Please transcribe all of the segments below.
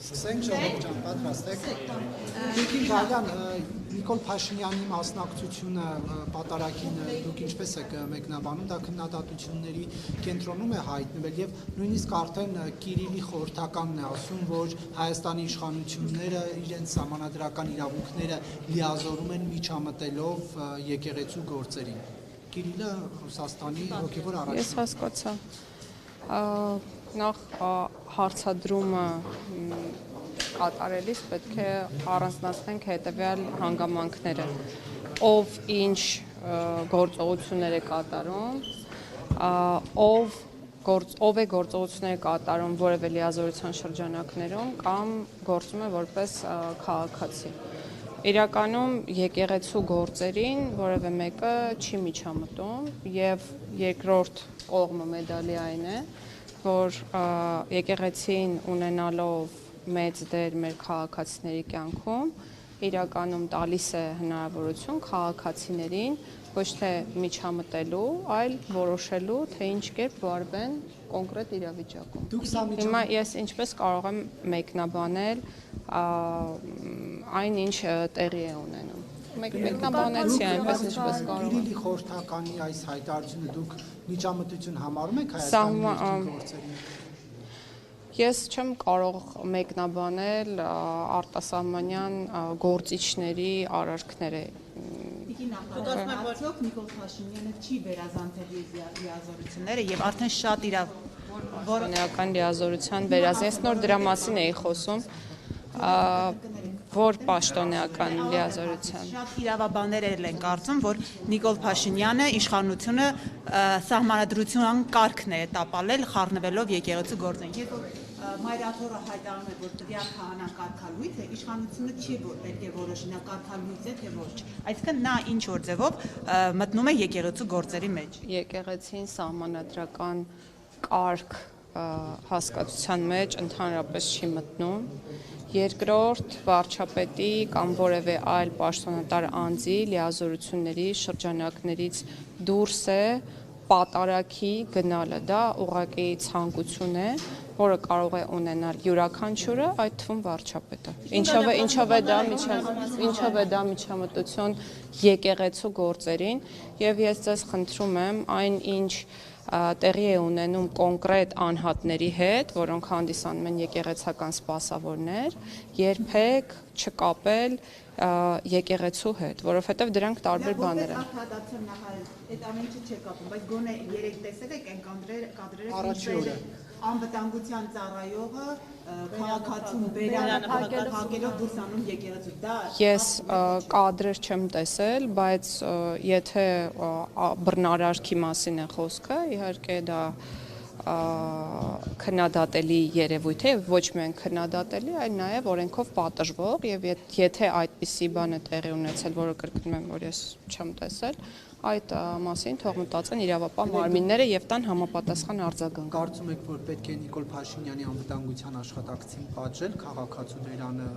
Սկսենք ժողովրդան, պատրաստեք։ Տիկին Գալյան, Նիկոլ Փաշինյանի մասնակցությունը պատարագին դուք ինչպես եք մեկնաբանում, դա քննադատությունների կենտրոնում է հայտնվել եւ նույնիսկ արդեն Կիրիլի խորհրդականն է ասում, որ Հայաստանի իշխանությունները իրենց սահմանադրական իրավունքները լիազորում են միջամտելով եկեղեցու գործերին։ Կիրիլը Ռուսաստանի հոգևոր առաջնորդ։ Ես հասկացա։ Նախ հարցադրումը կատարելիս պետք է առանձնացնենք հետևյալ հանգամանքները, ով ինչ գործողություններ է կատարում, ով է գործողություններ կատարում որևէ լիազորության շրջանակներում կամ գործում է որպես քաղաքացի։ Իրականում եկեղեցու գործերին որևէ մեկը չի միջամտում եւ երկրորդ կողմը մեդալի այն է, որ եկեղեցին ունենալով մեծ դեր մեր քաղաքացիների կյանքում իրականում տալիս է հնարավորություն քաղաքացիներին ոչ թե միջամտելու, այլ որոշելու, թե ինչ կերպ վարվեն կոնկրետ իրավիճակում։ Հիմա ես ինչպես կարող եմ մեկնաբանել այն, ինչ տեղի է ունենում։ Մեկնաբանեցի այնպես ինչպես կարող եմ։ Կիրիլի խորհրդականի այս հայտարարությունը դուք միջամտություն համարում եք Հայաստանի գործերին։ Ես չեմ կարող մեկնաբանել արտասահմանյան գործիչների արարքները։ Դուք արդյոք Նիկոլ Փաշինյանը չի վերազանցել լիազորությունները եւ արդեն շատ պաշտոնեական լիազորության վերազանց նոր դրա մասին էի խոսում, որ պաշտոնեական լիազորության։ Շատ իրավաբաններ են կարծում, որ Նիկոլ Փաշինյանը իշխանությունը սահմանադրության կարգն է տապալել խառնվելով եկեղեցու գործերին։ Մայրաթորը հայտարարում է, որ տվյալ քահանան կարգալույծ է, իշխանությունը չի պետք է որոշի նա կարգալույծ է թե ոչ։ Այսինքն նա ինչ որ ձևով մտնում է եկեղեցու գործերի մեջ։ Եկեղեցին սահմանադրական կարգ հասկացության մեջ ընդհանրապես չի մտնում։ Երկրորդ վարչապետի կամ որևէ այլ պաշտոնատար անձի լիազորությունների շրջանակներից դուրս է պատարագի գնալը, դա ուղղակի ցանկություն է, որը կարող է ունենալ յուրաքանչյուրը, այդ թվում վարչապետը։ Ինչով է դա միջամտություն եկեղեցու գործերին, եւ ես ձեզ խնդրում եմ այն ինչ տեղի է ունենում կոնկրետ անհատների հետ, որոնք հանդիսանում են եկեղեցական սպասավորներ, երբեք չկապել եկեղեցու հետ, որովհետև դրանք տարբեր բաներ են։ Այդ ամենը չի կապում, բայց գոնե երեք տեսել եք այն կադրերը, անվտանգության ծառայողը քաղաքացուն բերակելով դուրս անում եկեղեցու։ Ես կադրեր չեմ տեսել, բայց եթե բռնարարքի մասին է խոսքը, իհարկե դա քննադատելի երևույթ է, ոչ միայն քննադատելի, այլ նաև օրենքով պատժվող, եւ եթե այդպիսի բան է տեղի ունեցել, որը կրկնում եմ, որ ես չեմ տեսել, այդ մասին թող մտածեն իրավապահ մարմինները եւ տան համապատասխան արձագանք։ Կարծում եք, որ պետք է Նիկոլ Փաշինյանի անվտանգության աշխատակցին պատժել քաղաքացու դերանը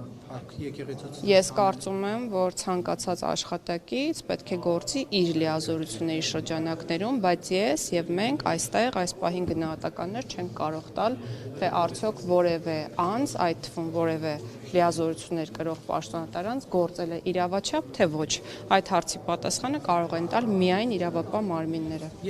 եկեղեցուց։ Ես կարծում եմ, որ ցանկացած աշխատակից պետք է գործի իր լիազորությունների շրջանակներում, բայց ես եւ մենք այստեղ այս պահին գնահատականներ չենք կարող տալ, թե արդյոք որևէ անձ, այդ թվում որևէ լիազորություններ կրող պաշտոնատար անձ գործել է իրավաչափ, թե ոչ։ Այդ հարցի պատասխանը կարող են տալ միայն իրավապահ մարմինները։